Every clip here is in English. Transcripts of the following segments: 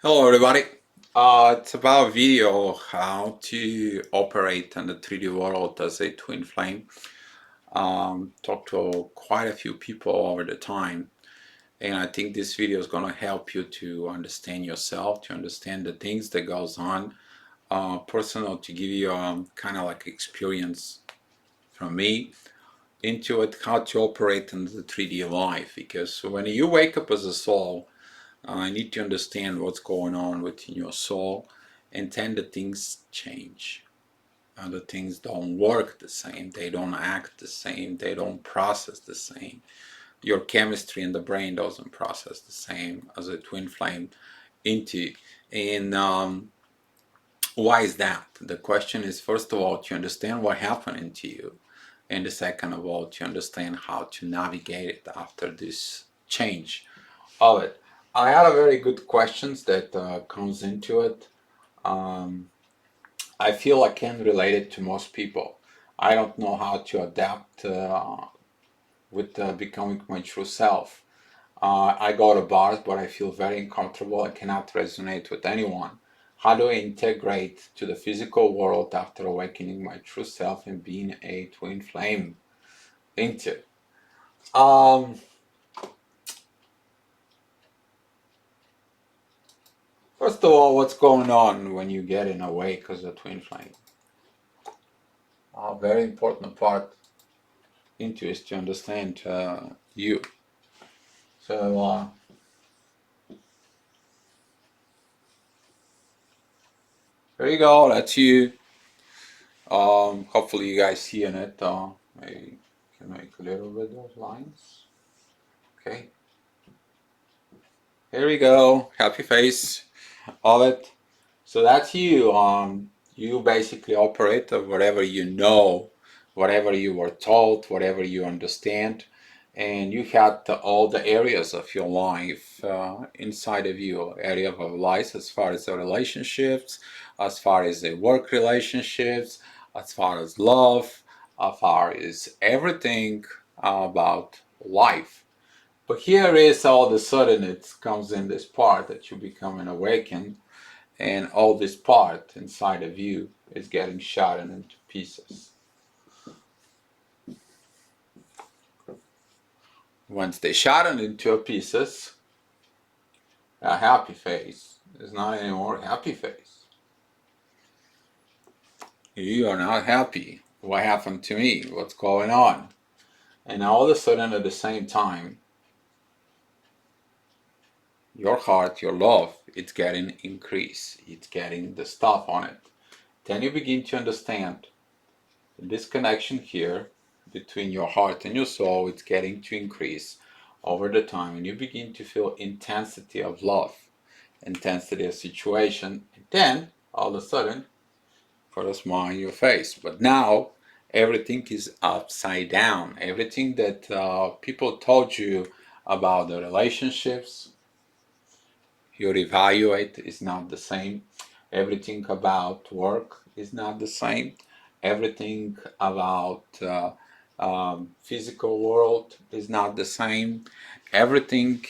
Hello everybody. It's about video how to operate in the 3D world as a twin flame. Talked to quite a few people over the time, and I think this video is going to help you to understand yourself, to understand the things that goes on, personal, to give you kind of like experience from me into it, how to operate in the 3D life. Because when you wake up as a soul, I need to understand what's going on within your soul, and then the things change. The things don't work the same, they don't act the same, they don't process the same. Your chemistry in the brain doesn't process the same as a twin flame into. And why is that? The question is, first of all, to understand what happened to you, and the second of all, to understand how to navigate it after this change of it. I had a very good questions that comes into it. Um, I feel I can relate it to most people. I don't know how to adapt with becoming my true self. I go to bars, but I feel very uncomfortable. I cannot resonate with anyone. How do I integrate to the physical world after awakening my true self and being a twin flame into? Um, First of all, what's going on when you get in awake as a twin flame? A very important part into is to understand you. So there you go. That's you. Hopefully you guys see in it. I can make a little bit of lines. Okay. Here we go. Happy face of it. So that's you. You basically operate of whatever you know, whatever you were told, whatever you understand, and you had all the areas of your life inside of you, area of life as far as the relationships, as far as the work relationships, as far as love, as far as everything about life. But here is all of a sudden it comes in this part that you become an awakened, and all this part inside of you is getting shattered into pieces. Once they shattered into pieces, a happy face is not anymore a happy face. You are not happy. What happened to me? What's going on? And all of a sudden, at the same time, your heart, your love, it's getting increase. It's getting the stuff on it. Then you begin to understand this connection here between your heart and your soul, it's getting to increase over the time, and you begin to feel intensity of love, intensity of situation, and then all of a sudden put a smile on your face. But now everything is upside down. Everything that people told you about the relationships, you evaluate is not the same. Everything about work is not the same. Everything about physical world is not the same. Everything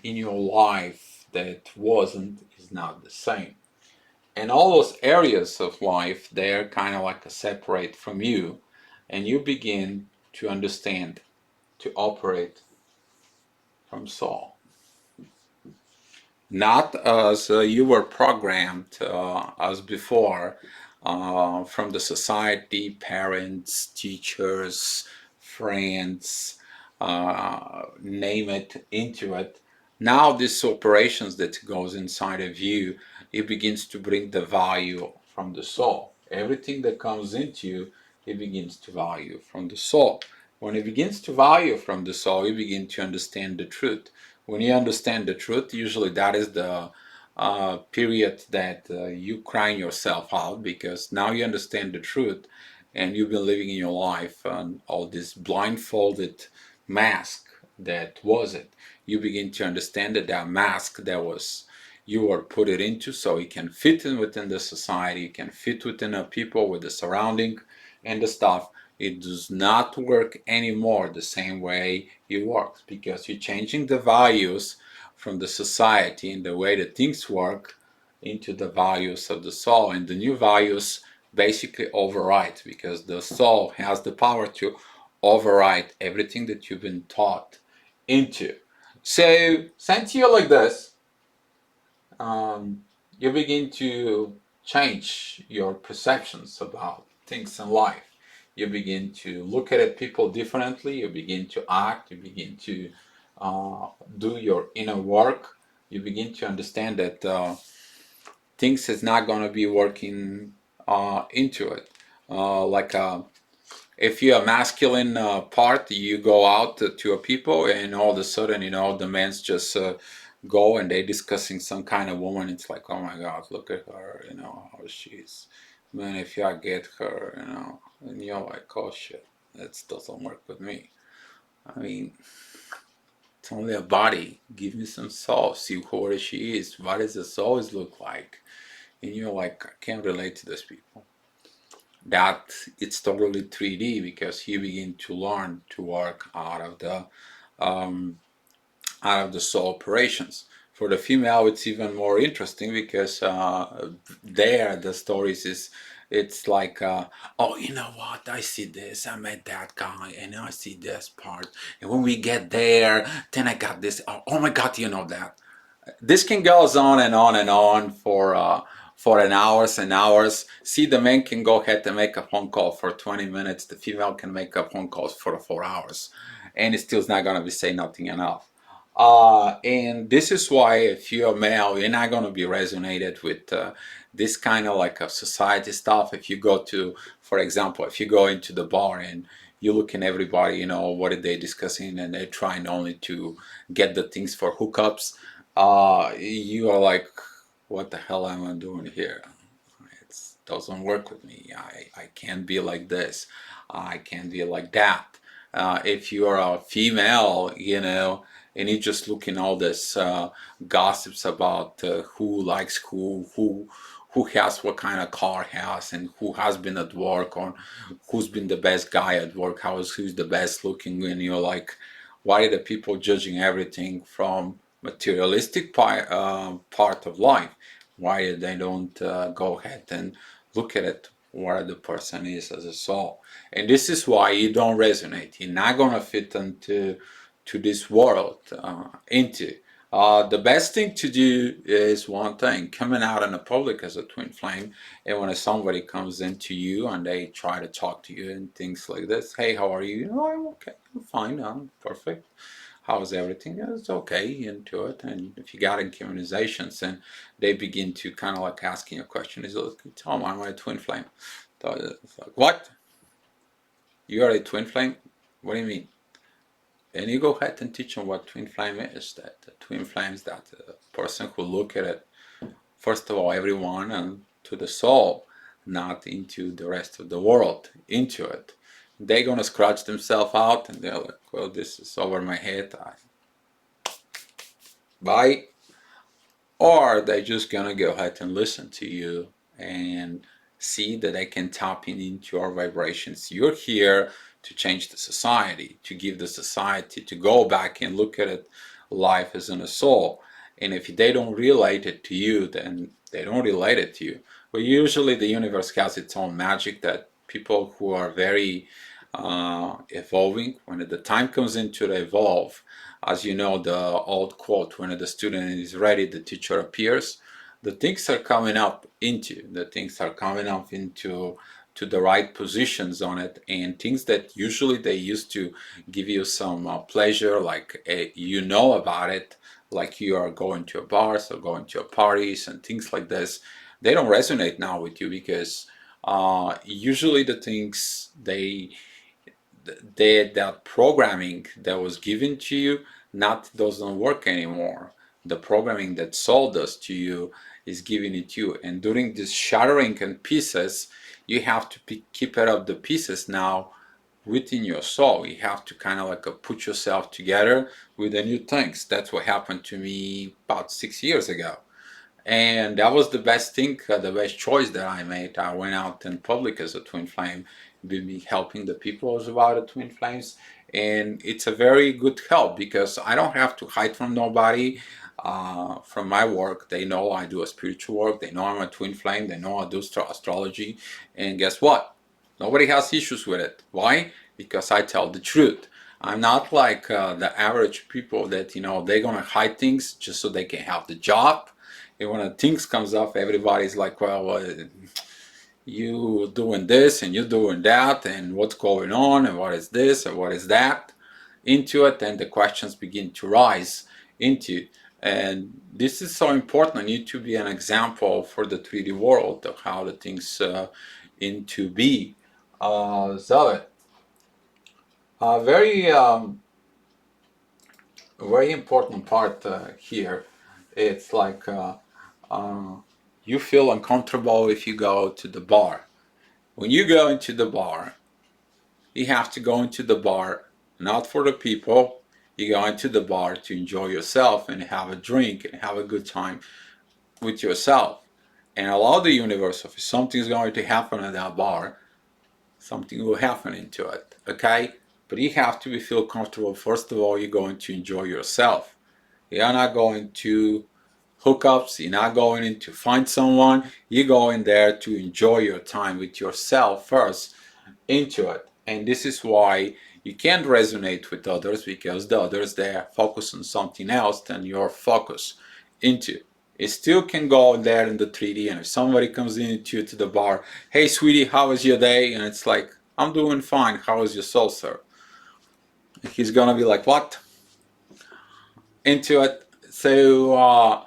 in your life that wasn't is not the same. And all those areas of life, they're kind of like a separate from you, and you begin to understand, to operate from soul. Not as you were programmed as before from the society, parents, teachers, friends, name it, into it. Now these operations that goes inside of you, it begins to bring the value from the soul. Everything that comes into you, it begins to value from the soul. When it begins to value from the soul, you begin to understand the truth. When you understand the truth, usually that is the period that you crying yourself out, because now you understand the truth, and you've been living in your life on all this blindfolded mask that was it. You begin to understand that that mask that was you were put it into, so you can fit in within the society, you can fit within the people with the surrounding and the stuff. It does not work anymore the same way it works, because you're changing the values from the society and the way that things work into the values of the soul, and the new values basically override, because the soul has the power to override everything that you've been taught into. So, sent to you like this, you begin to change your perceptions about things in life. You begin to look at it, people differently. You begin to act. You begin to do your inner work. You begin to understand that things is not going to be working into it. Like if you're a masculine part, you go out to a people, and all of a sudden, the men's just go and they discussing some kind of woman. It's like, oh my God, look at her, how she's. Man, if I get her, and you're like, oh shit, that doesn't work with me. I mean, it's only a body. Give me some soul. See who she is. What does the soul look like? And you're like, I can't relate to those people. That it's totally 3D, because you begin to learn to work um, out of the soul operations. For the female, it's even more interesting, because there the stories is, it's like, oh, you know what? I see this. I met that guy, and I see this part. And when we get there, then I got this. Oh my God, you know that. This can goes on and on and on for an hours and hours. See, the man can go ahead and make a phone call for 20 minutes. The female can make a phone calls for 4 hours, and it still's not gonna be saying nothing enough. And this is why, if you're a male, you're not gonna be resonated with this kind of like a society stuff. If you go to, for example, if you go into the bar and you look in everybody, what are they discussing, and they're trying only to get the things for hookups. You are like, what the hell am I doing here? It doesn't work with me. I can't be like this. I can't be like that. If you are a female, and you just looking all this gossips about who likes who has what kind of car has, and who has been at work, or who's been the best guy at work, who's the best looking, and you're like, why are the people judging everything from materialistic part of life? Why they don't go ahead and look at it where the person is as a soul? And this is why you don't resonate. You're not gonna fit into this world into. The best thing to do is one thing: coming out in the public as a twin flame, and when somebody comes into you and they try to talk to you and things like this, hey, how are you? Oh, I'm okay, I'm fine, I'm perfect. How's everything? Yeah, it's okay, into it. And if you got in communications, and they begin to kind of like asking a question, is like, tell them I'm a twin flame. So it's like, what? You are a twin flame? What do you mean? And you go ahead and teach them what twin flame is. That the twin flame is that person who look at it, first of all, everyone, and to the soul, not into the rest of the world, into it. They're gonna scratch themselves out, and they're like, well, this is over my head. Bye. Or they're just gonna go ahead and listen to you and see that they can tap into your vibrations. You're here to change the society, to give the society, to go back and look at it, life as in a soul. And if they don't relate it to you, then they don't relate it to you. But usually the universe has its own magic, that people who are very evolving, when the time comes in to evolve, as you know, the old quote, when the student is ready, the teacher appears. The things are coming up to the right positions on it, and things that usually they used to give you some pleasure, like about it, like you are going to a bars or going to a parties and things like this. They don't resonate now with you, because usually the things that programming that was given to you not doesn't work anymore. The programming that soul does to you is giving it to you, and during this shattering and pieces, you have to keep it up the pieces now within your soul. You have to kind of like put yourself together with the new things. That's what happened to me about 6 years ago. And that was the best thing, the best choice that I made. I went out in public as a twin flame, me helping the people about the twin flames, and it's a very good help, because I don't have to hide from nobody. from my work. They know I do a spiritual work. They know I'm a twin flame. They know I do astrology. And guess what? Nobody has issues with it. Why? Because I tell the truth. I'm not like the average people that, they're going to hide things just so they can have the job. And when things comes up, everybody's like, well, you doing this and you doing that and what's going on and what is this and what is that into it, and the questions begin to rise into. And this is so important. I need to be an example for the 3D world of how the things into be. So very important part here. It's like uh, you feel uncomfortable if you go to the bar. When you go into the bar, you have to go into the bar not for the people. You go into the bar to enjoy yourself and have a drink and have a good time with yourself. And allow the universe, if something's going to happen at that bar, something will happen into it, okay? But you have to feel comfortable. First of all, you're going to enjoy yourself. You're not going to hookups, you're not going in to find someone, you're going there to enjoy your time with yourself first into it. And this is why you can't resonate with others, because the others, they focus on something else than your focus into. It still can go there in the 3D, and if somebody comes into to the bar, hey sweetie, how was your day? And it's like, I'm doing fine, how is your soul, sir? And he's gonna be like, what? Into it. So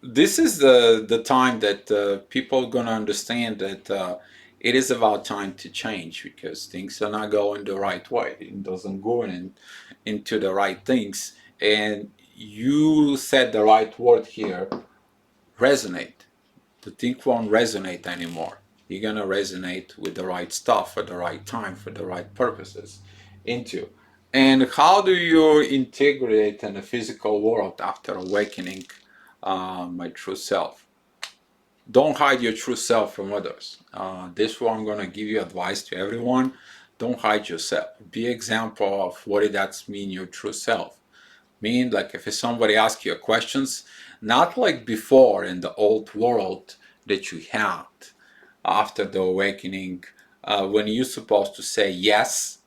this is the time that people are gonna understand that it is about time to change, because things are not going the right way. It doesn't go into the right things. And you said the right word here, resonate. The thing won't resonate anymore. You're gonna resonate with the right stuff at the right time for the right purposes into. And how do you integrate in the physical world after awakening my true self? Don't hide your true self from others. This one I'm gonna give you advice to everyone. Don't hide yourself. Be example of what it does mean your true self. Mean like if somebody asks you questions, not like before in the old world that you had after the awakening, when you're supposed to say yes,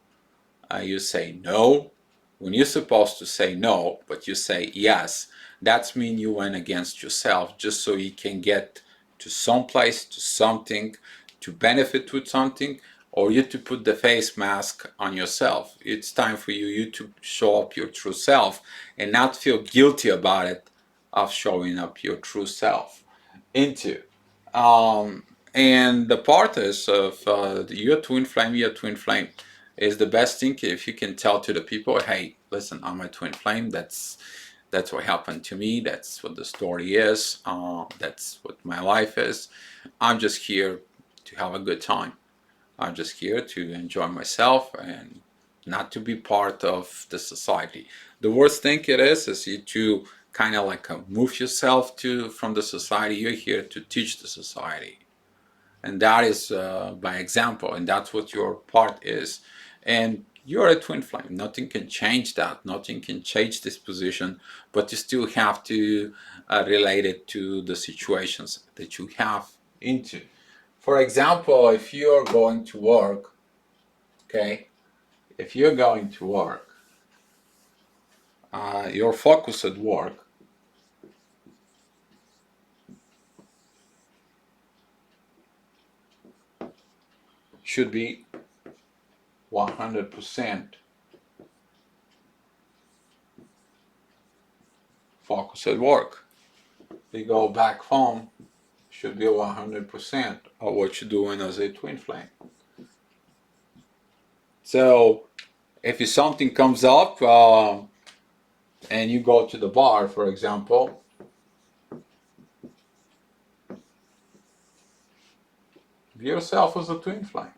you say no. When you're supposed to say no, but you say yes, that's mean you went against yourself just so you can get to some place, to something, to benefit with something, or you to put the face mask on yourself. It's time for you to show up your true self and not feel guilty about it of showing up your true self into. And the part is of your twin flame is the best thing if you can tell to the people, hey, listen, I'm a twin flame. That's what happened to me. That's what the story is. That's what my life is. I'm just here to have a good time. I'm just here to enjoy myself and not to be part of the society. The worst thing it is you to kind of like move yourself to from the society. You're here to teach the society, and that is by example, and that's what your part is. And you're a twin flame. Nothing can change that. Nothing can change this position, but you still have to relate it to the situations that you have into. For example, if you're going to work, okay, if you're going to work, your focus at work should be 100% focus at work. You go back home, should be 100% of what you're doing as a twin flame. So if something comes up and you go to the bar, for example, be yourself as a twin flame.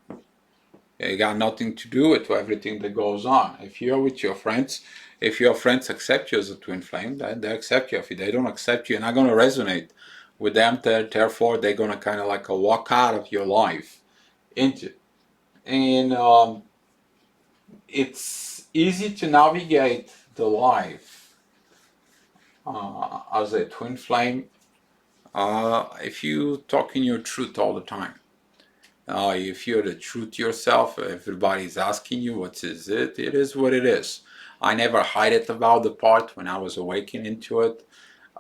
You got nothing to do with everything that goes on. If you're with your friends, if your friends accept you as a twin flame, then they accept you. If they don't accept you, you're not going to resonate with them. Therefore, they're going to kind of like walk out of your life into. And it's easy to navigate the life as a twin flame, if you talking your truth all the time, if you're the truth yourself, everybody's asking you what is it, it is what it is. I never hide it about the part when I was awakening into it.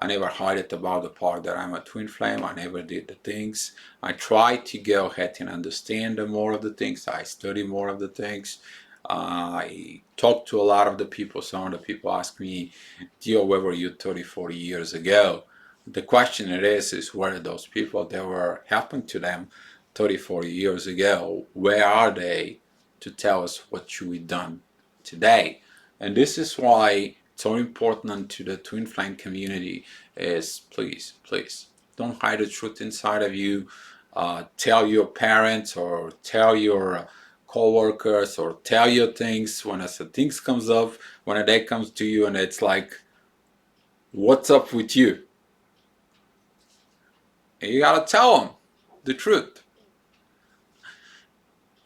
I never hide it about the part that I'm a twin flame. I never did the things. I try to go ahead and understand more of the things. I study more of the things. I talk to a lot of the people. Some of the people ask me, Dio, where were you 30, 40 years ago? The question it is where are those people that were happened to them 30, 40 years ago? Where are they to tell us what should we done today? And this is why it's so important to the twin flame community is please, please don't hide the truth inside of you. Tell your parents or tell your co-workers or tell your things when things comes up, when a day comes to you and it's like, what's up with you? And you gotta tell them the truth.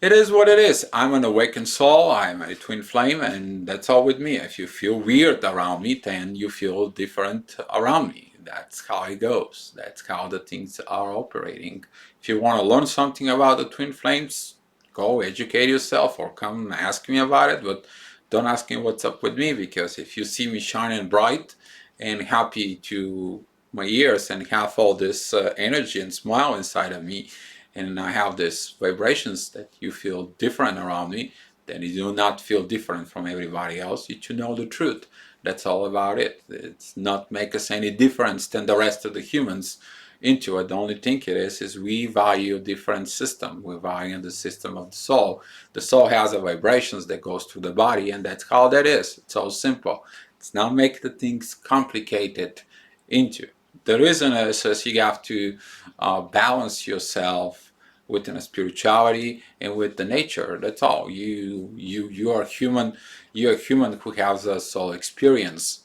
It is what it is. I'm an awakened soul, I'm a twin flame, and that's all with me. If you feel weird around me, then you feel different around me. That's how it goes. That's how the things are operating. If you want to learn something about the twin flames, go educate yourself or come ask me about it, but don't ask me what's up with me, because if you see me shining bright and happy to my ears and have all this energy and smile inside of me, and I have these vibrations that you feel different around me, then you do not feel different from everybody else. You should know the truth. That's all about it. It's not make us any difference than the rest of the humans into it. The only thing it is we value a different system. We value the system of the soul. The soul has a vibrations that goes through the body, and that's how that is. It's so simple. It's not make the things complicated into. The reason is you have to balance yourself within a spirituality and with the nature. That's all. You are human. You're a human who has a soul experience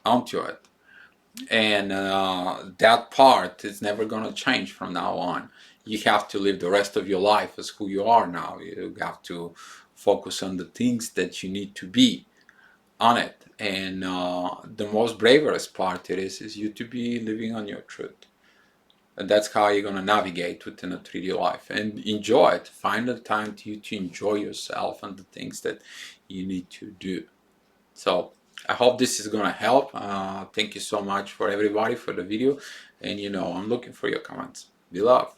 onto it, and that part is never going to change from now on. You have to live the rest of your life as who you are now. You have to focus on the things that you need to be on it, and the most bravest part it is you to be living on your truth. And that's how you're going to navigate within a 3D life and enjoy it. Find the time to enjoy yourself and the things that you need to do. So I hope this is going to help. Thank you so much for everybody for the video. And I'm looking for your comments. Be love.